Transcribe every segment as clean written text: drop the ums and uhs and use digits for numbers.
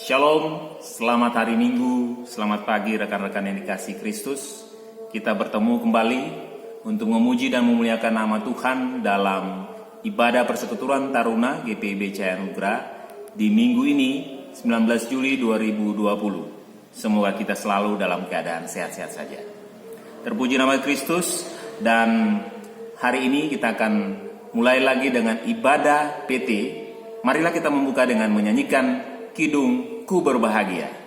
Shalom, selamat hari Minggu, selamat pagi rekan-rekan yang dikasihi Kristus. Kita bertemu kembali untuk memuji dan memuliakan nama Tuhan dalam ibadah persekutuan Taruna GPIB Cahaya Anugerah di minggu ini 19 Juli 2020. Semoga kita selalu dalam keadaan sehat-sehat saja. Terpuji nama Kristus, dan hari ini kita akan mulai lagi dengan ibadah PT. Marilah kita membuka dengan menyanyikan Kidung Ku Berbahagia.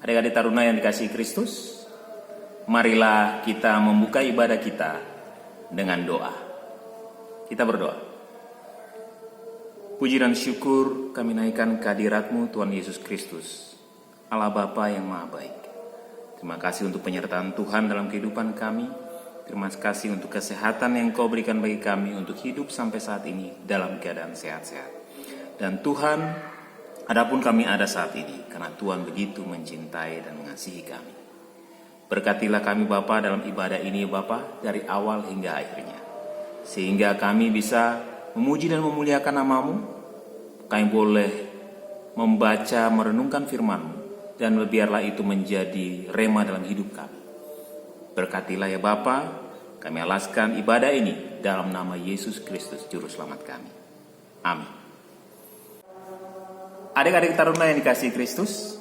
Adik-adik Taruna yang dikasihi Kristus, marilah kita membuka ibadah kita dengan doa. Kita berdoa. Puji dan syukur kami naikkan kehadirat-Mu Tuhan Yesus Kristus, Allah Bapa yang Maha Baik. Terima kasih untuk penyertaan Tuhan dalam kehidupan kami. Terima kasih untuk kesehatan yang Kau berikan bagi kami untuk hidup sampai saat ini dalam keadaan sehat-sehat. Dan Tuhan, adapun kami ada saat ini, karena Tuhan begitu mencintai dan mengasihi kami. Berkatilah kami Bapa dalam ibadah ini Bapa, dari awal hingga akhirnya. Sehingga kami bisa memuji dan memuliakan nama-Mu. Kami boleh membaca, merenungkan firman-Mu, dan biarlah itu menjadi rema dalam hidup kami. Berkatilah ya Bapa, kami alaskan ibadah ini dalam nama Yesus Kristus Juru Selamat kami. Amin. Adik-adik Taruna yang dikasihi Kristus,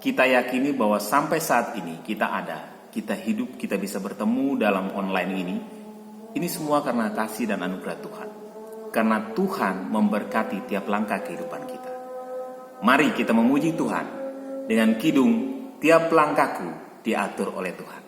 kita yakini bahwa sampai saat ini kita ada, kita hidup, kita bisa bertemu dalam online ini semua karena kasih dan anugerah Tuhan. Karena Tuhan memberkati tiap langkah kehidupan kita. Mari kita memuji Tuhan dengan kidung Tiap Langkahku Diatur oleh Tuhan.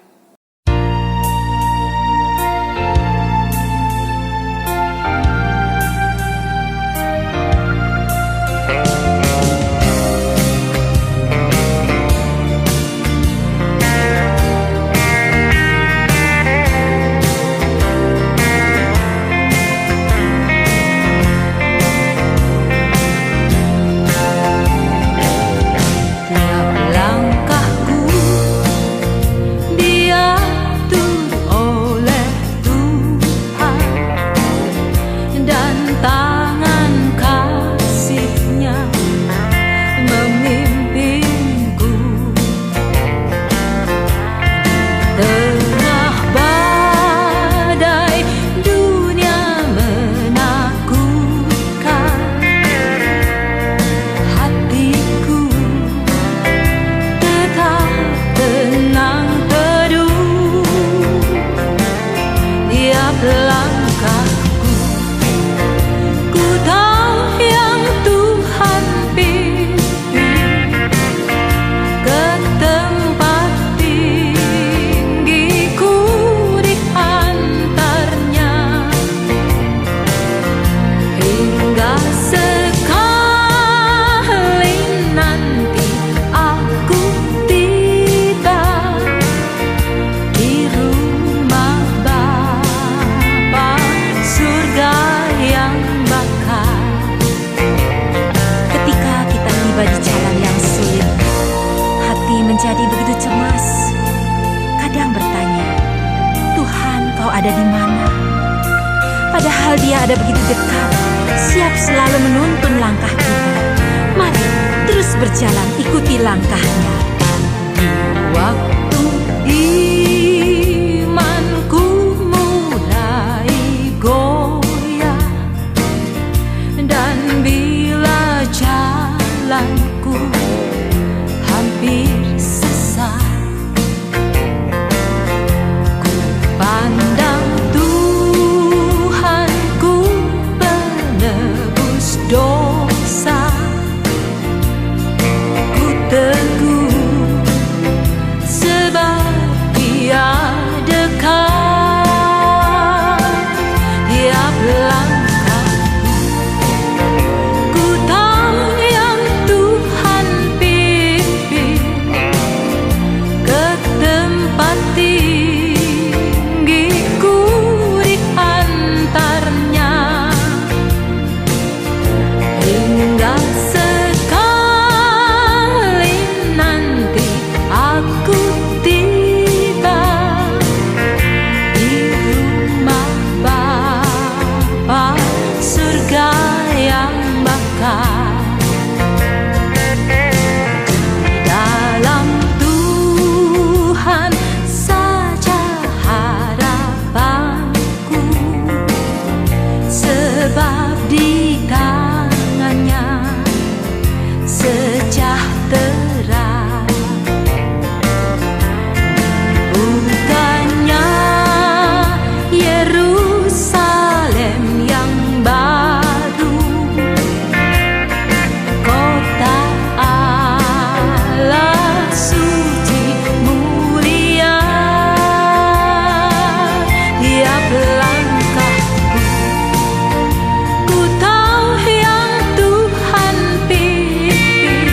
Langkahku menjadi begitu cemas. Kadang bertanya, Tuhan, Kau ada di mana? Padahal Dia ada begitu dekat, siap selalu menuntun langkah kita. Mari terus berjalan, ikuti langkahnya. Waktu imanku mulai goyah, dan bila jalanku hampir sesat, ku pandang Tuhanku penebus dosa. Ku teguh sebab Dia dekat. Tiap langkahku ku tahu yang Tuhan pimpin ke tempat tinggiku diantarnya, hingga sekali nanti aku tiba di rumah Bapa surga yang bakal. Dalam Tuhan saja harapanku, sebab di tangannya sejahtera. Bukannya Yerusalem yang baru, kota Allah suci mulia. Tiap langkahku ku tahu yang Tuhan pimpin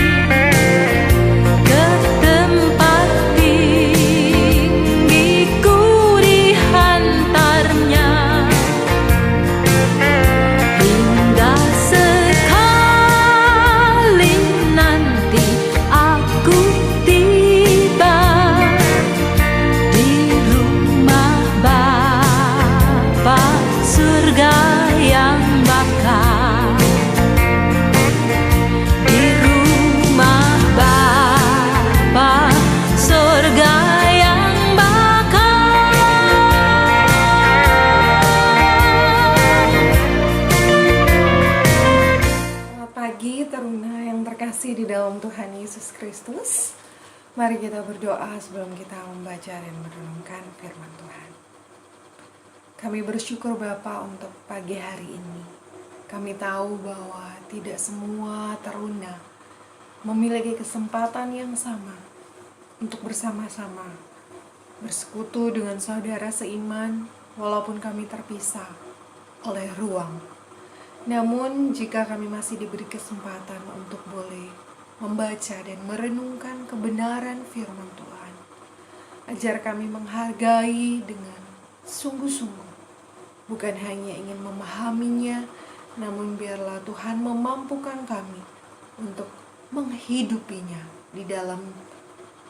ke tempat tinggiku dihantarnya, hingga sekali nanti aku tiba di rumah Bapa surga yang bakal. Di rumah Bapa surga yang bakal. Selamat pagi Teruna yang terkasih di dalam Tuhan Yesus Kristus. Mari kita berdoa sebelum kita membaca dan merenungkan firman Tuhan. Kami bersyukur Bapa untuk pagi hari ini. Kami tahu bahwa tidak semua Teruna memiliki kesempatan yang sama untuk bersama-sama bersekutu dengan saudara seiman walaupun kami terpisah oleh ruang. Namun jika kami masih diberi kesempatan untuk boleh membaca dan merenungkan kebenaran firman Tuhan, ajar kami menghargai dengan sungguh-sungguh, bukan hanya ingin memahaminya, namun biarlah Tuhan memampukan kami untuk menghidupinya di dalam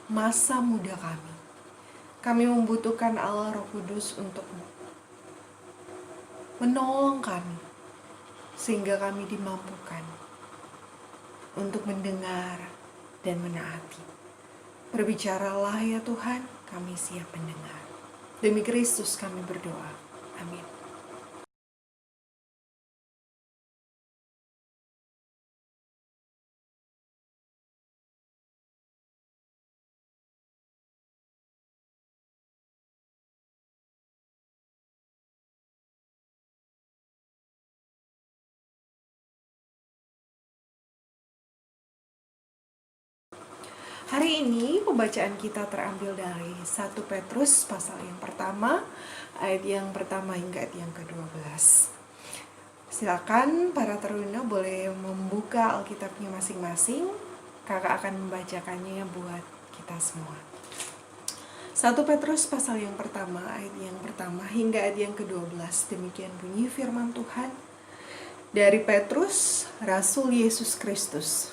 masa muda kami. Kami membutuhkan Allah Roh Kudus untuk menolong kami, sehingga kami dimampukan untuk mendengar dan menaati. Berbicaralah ya Tuhan, kami siap mendengar. Demi Kristus kami berdoa. Amin. Hari ini pembacaan kita terambil dari 1 Petrus pasal yang pertama, ayat yang pertama hingga ayat yang ke-12. Silakan para teruna boleh membuka Alkitabnya masing-masing. Kakak akan membacakannya buat kita semua. 1 Petrus pasal yang pertama, ayat yang pertama hingga ayat yang ke-12. Demikian bunyi firman Tuhan. Dari Petrus, Rasul Yesus Kristus,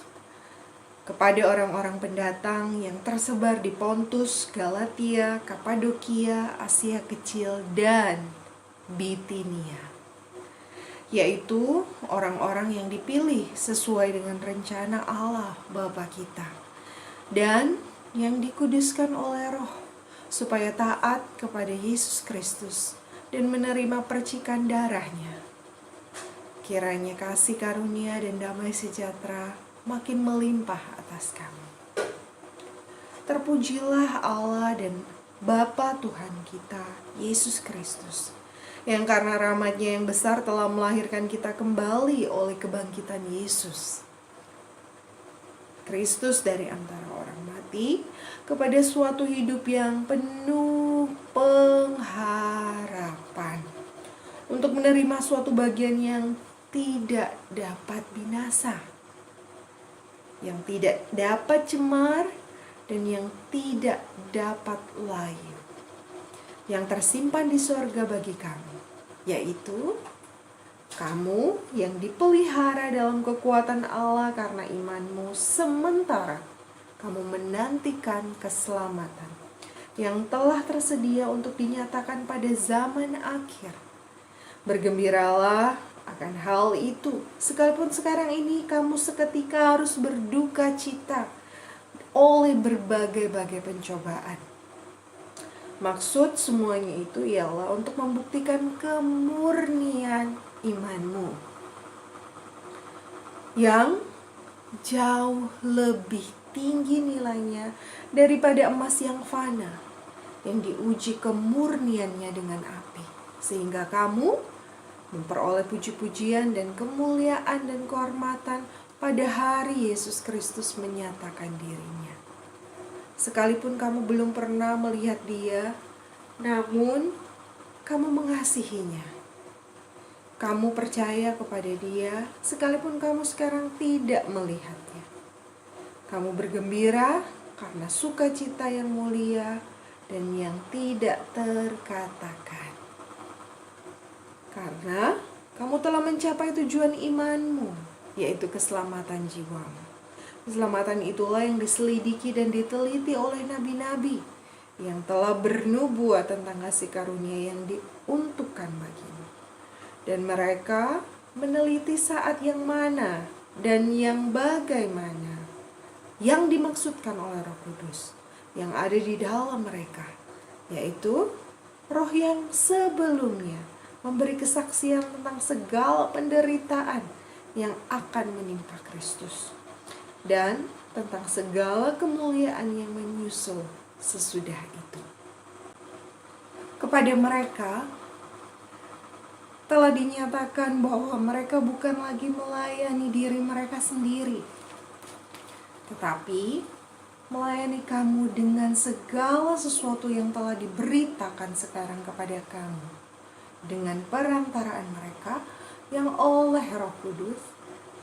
kepada orang-orang pendatang yang tersebar di Pontus, Galatia, Kapadokia, Asia Kecil, dan Bitinia, yaitu orang-orang yang dipilih sesuai dengan rencana Allah Bapa kita, dan yang dikuduskan oleh Roh, supaya taat kepada Yesus Kristus dan menerima percikan darahnya. Kiranya kasih karunia dan damai sejahtera makin melimpah atas kamu. Terpujilah Allah dan Bapa Tuhan kita, Yesus Kristus, yang karena rahmat-Nya yang besar telah melahirkan kita kembali oleh kebangkitan Yesus Kristus dari antara orang mati kepada suatu hidup yang penuh pengharapan, untuk menerima suatu bagian yang tidak dapat binasa, yang tidak dapat cemar, dan yang tidak dapat layu, yang tersimpan di sorga bagi kamu, yaitu kamu yang dipelihara dalam kekuatan Allah karena imanmu, sementara kamu menantikan keselamatan yang telah tersedia untuk dinyatakan pada zaman akhir. Bergembiralah akan hal itu, sekalipun sekarang ini kamu seketika harus berduka cita oleh berbagai-bagai pencobaan. Maksud semuanya itu ialah untuk membuktikan kemurnian imanmu yang jauh lebih tinggi nilainya daripada emas yang fana, yang diuji kemurniannya dengan api, sehingga kamu memperoleh puji-pujian dan kemuliaan dan kehormatan pada hari Yesus Kristus menyatakan dirinya. Sekalipun kamu belum pernah melihat Dia, namun kamu mengasihinya. Kamu percaya kepada Dia, sekalipun kamu sekarang tidak melihatnya. Kamu bergembira karena sukacita yang mulia dan yang tidak terkatakan. Karena kamu telah mencapai tujuan imanmu, yaitu keselamatan jiwamu. Keselamatan itulah yang diselidiki dan diteliti oleh nabi-nabi yang telah bernubuat tentang kasih karunia yang diuntukkan bagimu. Dan mereka meneliti saat yang mana dan yang bagaimana yang dimaksudkan oleh Roh Kudus yang ada di dalam mereka, yaitu Roh yang sebelumnya memberi kesaksian tentang segala penderitaan yang akan menimpa Kristus dan tentang segala kemuliaan yang menyusul sesudah itu. Kepada mereka telah dinyatakan bahwa mereka bukan lagi melayani diri mereka sendiri, tetapi melayani kamu dengan segala sesuatu yang telah diberitakan sekarang kepada kamu, dengan perantaraan mereka yang oleh Roh Kudus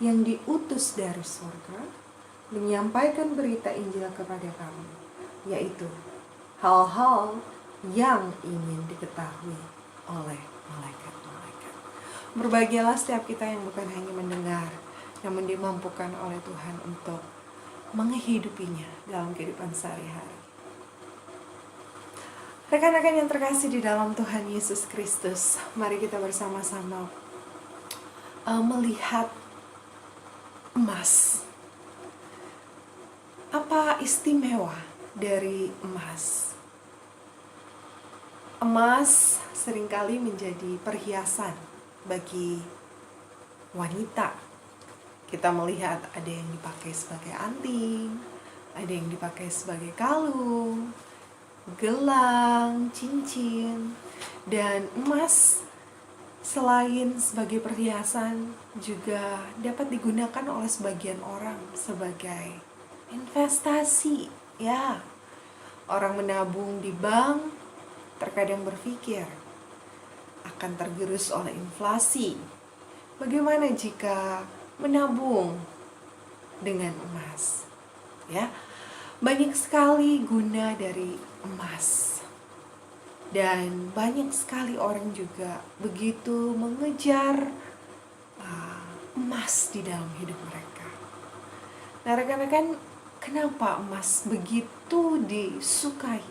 yang diutus dari surga menyampaikan berita Injil kepada kamu, yaitu hal-hal yang ingin diketahui oleh malaikat-malaikat. Berbahagialah setiap kita yang bukan hanya mendengar, namun dimampukan oleh Tuhan untuk menghidupinya dalam kehidupan sehari-hari. Rekan-rekan yang terkasih di dalam Tuhan Yesus Kristus, mari kita bersama-sama melihat emas. Apa istimewa dari emas? Emas seringkali menjadi perhiasan bagi wanita. Kita melihat ada yang dipakai sebagai anting, ada yang dipakai sebagai kalung, gelang, cincin, dan emas selain sebagai perhiasan juga dapat digunakan oleh sebagian orang sebagai investasi. Ya, orang menabung di bank terkadang berpikir akan tergerus oleh inflasi. Bagaimana jika menabung dengan emas? Ya, banyak sekali guna dari emas. Dan banyak sekali orang juga begitu mengejar emas di dalam hidup mereka. Nah, rekan-rekan, kenapa emas begitu disukai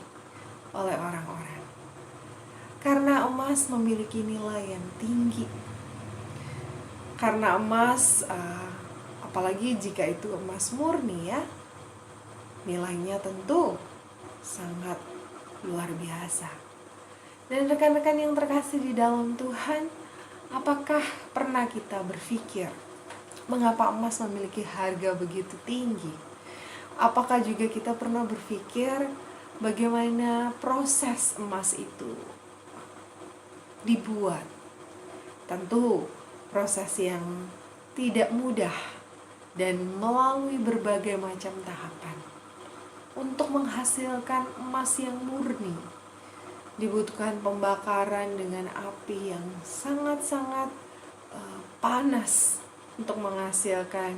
oleh orang-orang? Karena emas memiliki nilai yang tinggi. Karena emas, apalagi jika itu emas murni ya, nilainya tentu sangat luar biasa. Dan rekan-rekan yang terkasih di dalam Tuhan, apakah pernah kita berpikir mengapa emas memiliki harga begitu tinggi? Apakah juga kita pernah berpikir bagaimana proses emas itu dibuat? Tentu proses yang tidak mudah dan melalui berbagai macam tahapan. Untuk menghasilkan emas yang murni dibutuhkan pembakaran dengan api yang sangat-sangat panas untuk menghasilkan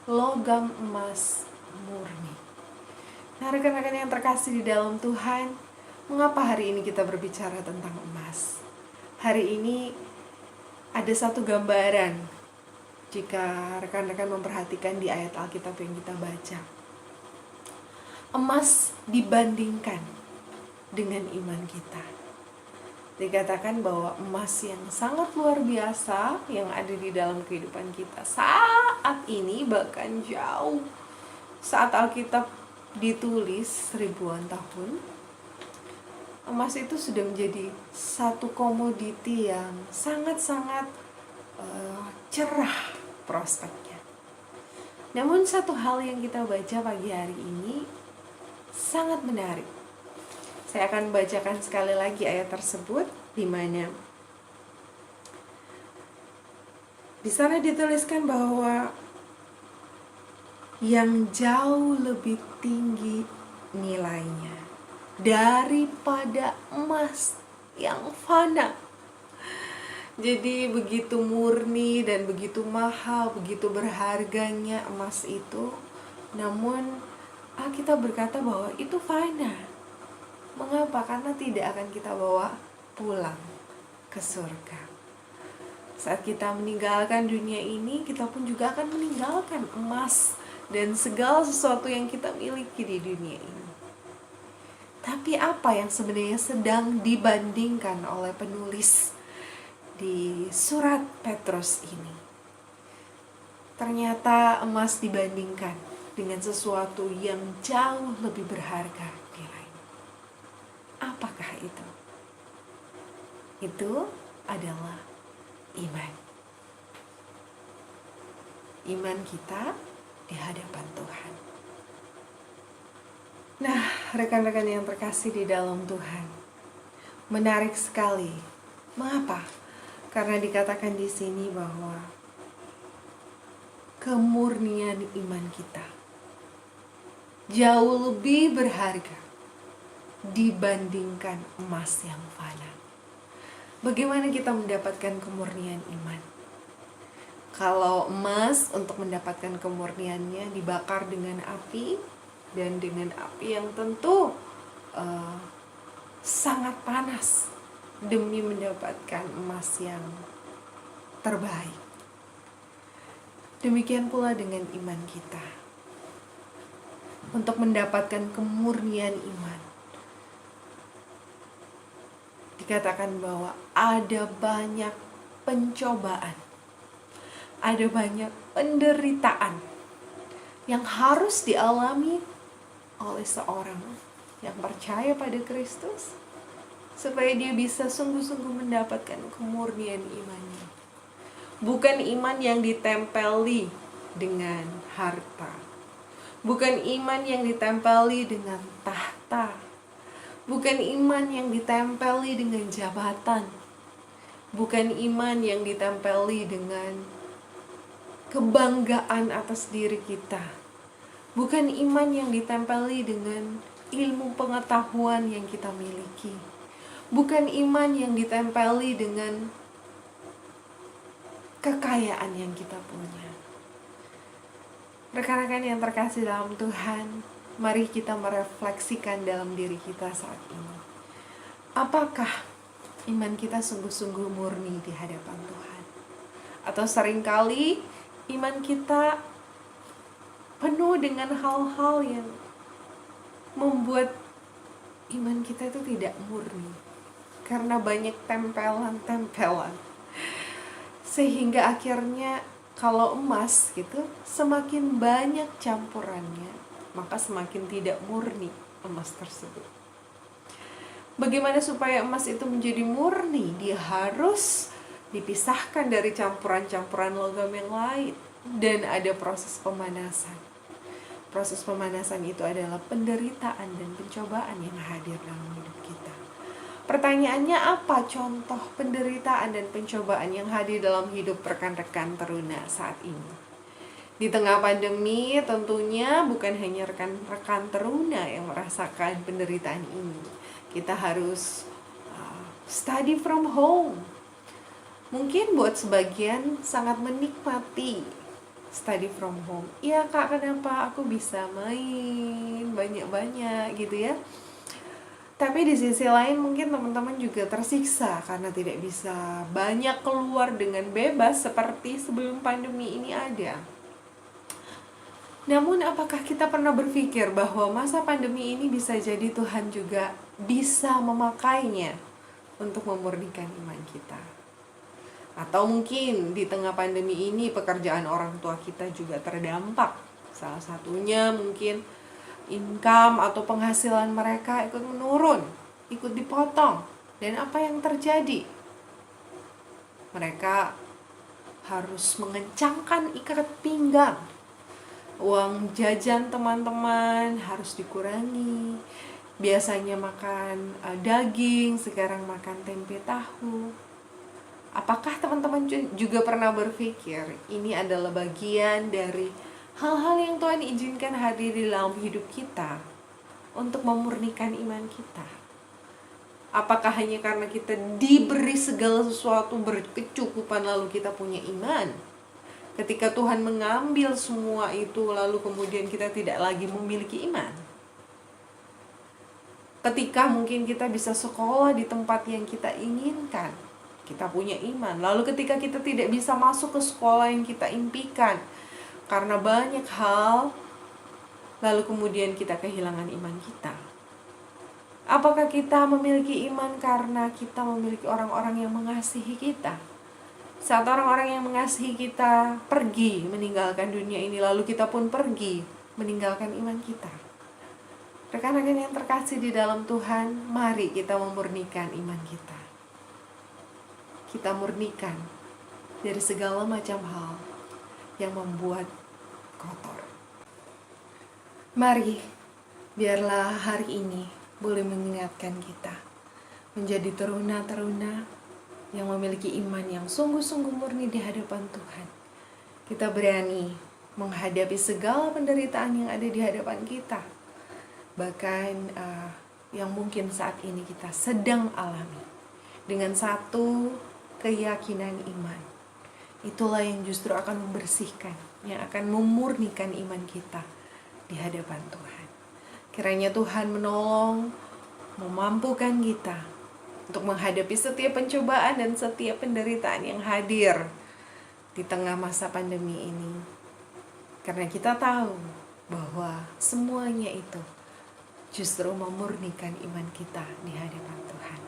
logam emas murni. Nah, rekan-rekan yang terkasih di dalam Tuhan, mengapa hari ini kita berbicara tentang emas? Hari ini ada satu gambaran jika rekan-rekan memperhatikan di ayat Alkitab yang kita baca. Emas dibandingkan dengan iman kita. Dikatakan bahwa emas yang sangat luar biasa yang ada di dalam kehidupan kita saat ini, bahkan jauh saat Alkitab ditulis ribuan tahun, emas itu sudah menjadi satu komoditi yang sangat-sangat cerah prospeknya. Namun satu hal yang kita baca pagi hari ini sangat menarik. Saya akan bacakan sekali lagi ayat tersebut, di mana di sana dituliskan bahwa yang jauh lebih tinggi nilainya daripada emas yang fana. Jadi begitu murni dan begitu mahal, begitu berharganya emas itu. Namun Alkitab berkata bahwa itu fana. Mengapa? Karena tidak akan kita bawa pulang ke surga. Saat kita meninggalkan dunia ini, kita pun juga akan meninggalkan emas dan segala sesuatu yang kita miliki di dunia ini. Tapi apa yang sebenarnya sedang dibandingkan oleh penulis di surat Petrus ini? Ternyata emas dibandingkan dengan sesuatu yang jauh lebih berharga nilainya. Apakah itu? Itu adalah iman. Iman kita di hadapan Tuhan. Nah, rekan-rekan yang terkasih di dalam Tuhan, menarik sekali. Mengapa? Karena dikatakan di sini bahwa kemurnian iman kita jauh lebih berharga dibandingkan emas yang fana. Bagaimana kita mendapatkan kemurnian iman? Kalau emas, untuk mendapatkan kemurniannya dibakar dengan api, dan dengan api yang tentu sangat panas demi mendapatkan emas yang terbaik. Demikian pula dengan iman kita. Untuk mendapatkan kemurnian iman, dikatakan bahwa ada banyak pencobaan, ada banyak penderitaan yang harus dialami oleh seorang yang percaya pada Kristus, supaya dia bisa sungguh-sungguh mendapatkan kemurnian imannya. Bukan iman yang ditempeli dengan harta, bukan iman yang ditempeli dengan tahta, bukan iman yang ditempeli dengan jabatan, bukan iman yang ditempeli dengan kebanggaan atas diri kita, bukan iman yang ditempeli dengan ilmu pengetahuan yang kita miliki, bukan iman yang ditempeli dengan kekayaan yang kita punya. Rekan-rekan yang terkasih dalam Tuhan, mari kita merefleksikan dalam diri kita saat ini. Apakah iman kita sungguh-sungguh murni di hadapan Tuhan? Atau seringkali iman kita penuh dengan hal-hal yang membuat iman kita itu tidak murni karena banyak tempelan-tempelan, sehingga akhirnya kalau emas gitu, semakin banyak campurannya, maka semakin tidak murni emas tersebut. Bagaimana supaya emas itu menjadi murni? Dia harus dipisahkan dari campuran-campuran logam yang lain, dan ada proses pemanasan. Proses pemanasan itu adalah penderitaan dan pencobaan yang hadir dalam hidup kita. Pertanyaannya, apa contoh penderitaan dan pencobaan yang hadir dalam hidup rekan-rekan teruna saat ini? Di tengah pandemi tentunya bukan hanya rekan-rekan teruna yang merasakan penderitaan ini. Kita harus study from home. Mungkin buat sebagian sangat menikmati study from home. Iya kak, kenapa aku bisa main banyak-banyak gitu ya. Tapi di sisi lain mungkin teman-teman juga tersiksa karena tidak bisa banyak keluar dengan bebas seperti sebelum pandemi ini ada. Namun apakah kita pernah berpikir bahwa masa pandemi ini bisa jadi Tuhan juga bisa memakainya untuk memurnikan iman kita? Atau mungkin di tengah pandemi ini pekerjaan orang tua kita juga terdampak. Salah satunya mungkin income atau penghasilan mereka ikut menurun, ikut dipotong. Dan apa yang terjadi? Mereka harus mengencangkan ikat pinggang. Uang jajan teman-teman harus dikurangi. Biasanya makan daging, sekarang makan tempe tahu. Apakah teman-teman juga pernah berpikir ini adalah bagian dari hal-hal yang Tuhan izinkan hadir di dalam hidup kita untuk memurnikan iman kita? Apakah hanya karena kita diberi segala sesuatu berkecukupan lalu kita punya iman? Ketika Tuhan mengambil semua itu lalu kemudian kita tidak lagi memiliki iman? Ketika mungkin kita bisa sekolah di tempat yang kita inginkan, kita punya iman. Lalu ketika kita tidak bisa masuk ke sekolah yang kita impikan karena banyak hal, lalu kemudian kita kehilangan iman kita. Apakah kita memiliki iman karena kita memiliki orang-orang yang mengasihi kita? Saat orang-orang yang mengasihi kita pergi meninggalkan dunia ini, lalu kita pun pergi meninggalkan iman kita. Rekan-rekan yang terkasih di dalam Tuhan, mari kita memurnikan iman kita. Kita murnikan dari segala macam hal yang membuat kotor. Mari, biarlah hari ini boleh mengingatkan kita menjadi teruna-teruna yang memiliki iman yang sungguh-sungguh murni di hadapan Tuhan. Kita berani menghadapi segala penderitaan yang ada di hadapan kita. Bahkan yang mungkin saat ini kita sedang alami. Dengan satu keyakinan iman. Itulah yang justru akan membersihkan, yang akan memurnikan iman kita di hadapan Tuhan. Kiranya Tuhan menolong, memampukan kita untuk menghadapi setiap pencobaan dan setiap penderitaan yang hadir di tengah masa pandemi ini. Karena kita tahu bahwa semuanya itu justru memurnikan iman kita di hadapan Tuhan.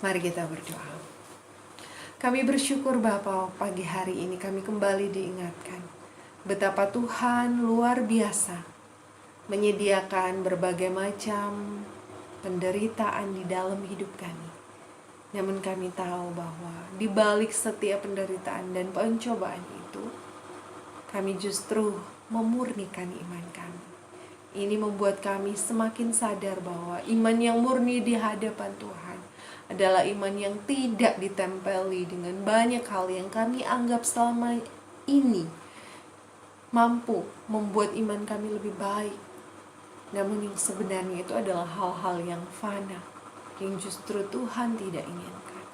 Mari kita berdoa. Kami bersyukur Bapa, pagi hari ini kami kembali diingatkan betapa Tuhan luar biasa menyediakan berbagai macam penderitaan di dalam hidup kami. Namun kami tahu bahwa di balik setiap penderitaan dan pencobaan itu, kami justru memurnikan iman kami. Ini membuat kami semakin sadar bahwa iman yang murni di hadapan Tuhan adalah iman yang tidak ditempeli dengan banyak hal yang kami anggap selama ini mampu membuat iman kami lebih baik. Namun yang sebenarnya itu adalah hal-hal yang fana, yang justru Tuhan tidak inginkan.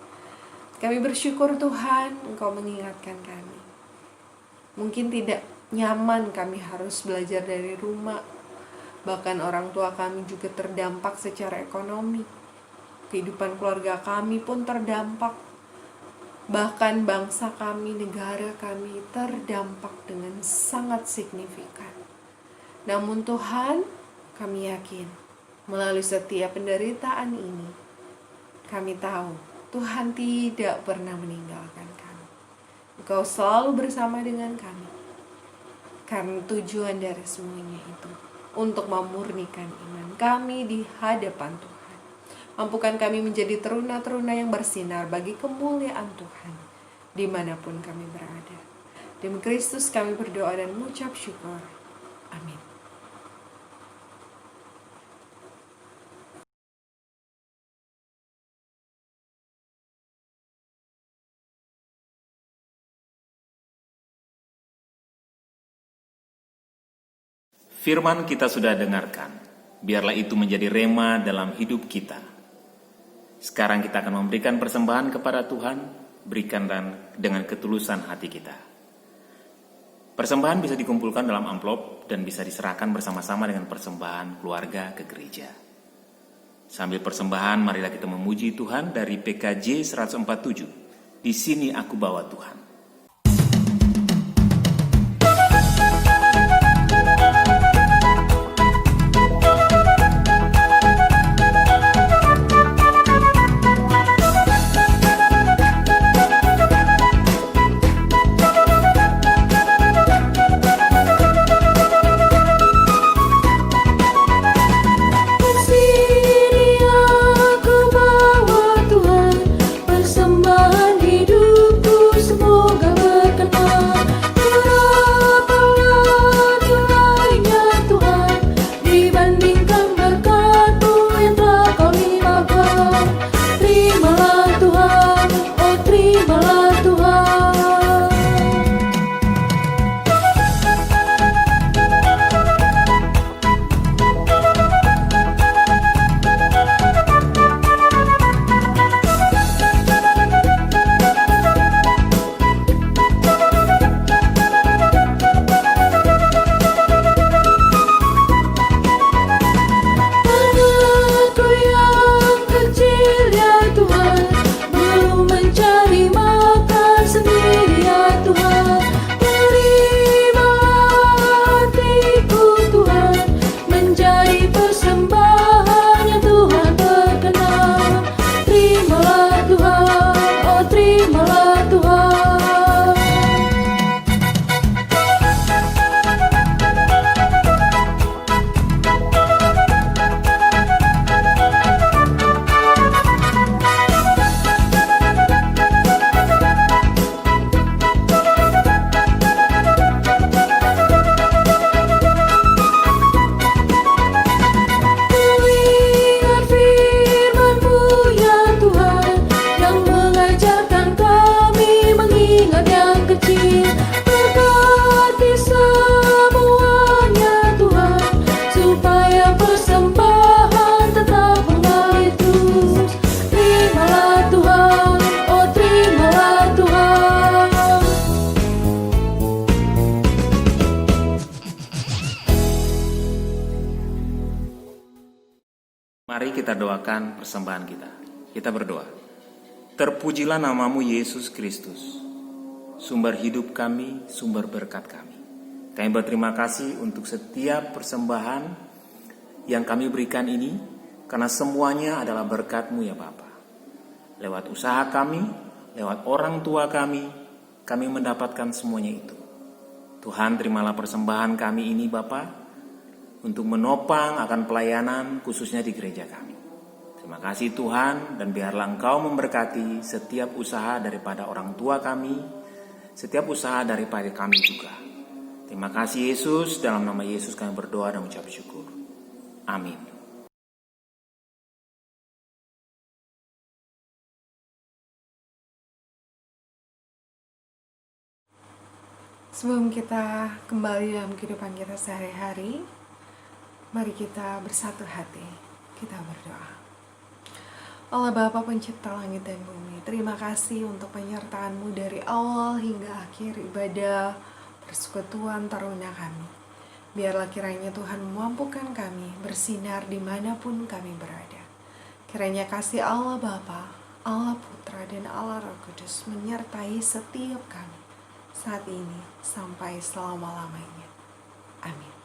Kami bersyukur Tuhan, Engkau mengingatkan kami. Mungkin tidak nyaman kami harus belajar dari rumah. Bahkan orang tua kami juga terdampak secara ekonomi. Kehidupan keluarga kami pun terdampak. Bahkan bangsa kami, negara kami terdampak dengan sangat signifikan. Namun Tuhan, kami yakin melalui setiap penderitaan ini, kami tahu Tuhan tidak pernah meninggalkan kami. Engkau selalu bersama dengan kami. Karena tujuan dari semuanya itu untuk memurnikan iman kami di hadapan Tuhan. Mampukan kami menjadi teruna-teruna yang bersinar bagi kemuliaan Tuhan dimanapun kami berada. Demi Kristus kami berdoa dan mengucap syukur. Amin. Firman kita sudah dengarkan, biarlah itu menjadi rema dalam hidup kita. Sekarang kita akan memberikan persembahan kepada Tuhan, berikan dengan ketulusan hati kita. Persembahan bisa dikumpulkan dalam amplop dan bisa diserahkan bersama-sama dengan persembahan keluarga ke gereja. Sambil persembahan, marilah kita memuji Tuhan dari PKJ 147. Di sini aku bawa Tuhan. Mari kita doakan persembahan kita. Kita berdoa. Terpujilah namamu Yesus Kristus, sumber hidup kami, sumber berkat kami. Kami berterima kasih untuk setiap persembahan yang kami berikan ini, karena semuanya adalah berkat-Mu ya Bapa. Lewat usaha kami, lewat orang tua kami mendapatkan semuanya itu. Tuhan, terimalah persembahan kami ini Bapa, untuk menopang akan pelayanan khususnya di gereja kami. Terima kasih Tuhan, dan biarlah Engkau memberkati setiap usaha daripada orang tua kami, setiap usaha daripada kami juga. Terima kasih Yesus, dalam nama Yesus kami berdoa dan mengucap syukur. Amin. Sebelum kita kembali dalam kehidupan kita sehari-hari, mari kita bersatu hati, kita berdoa. Allah Bapa pencipta langit dan bumi, terima kasih untuk penyertaan-Mu dari awal hingga akhir ibadah persekutuan taruna kami. Biarlah kiranya Tuhan memampukan kami bersinar dimanapun kami berada. Kiranya kasih Allah Bapa, Allah Putra dan Allah Roh Kudus menyertai setiap kami saat ini sampai selama-lamanya. Amin.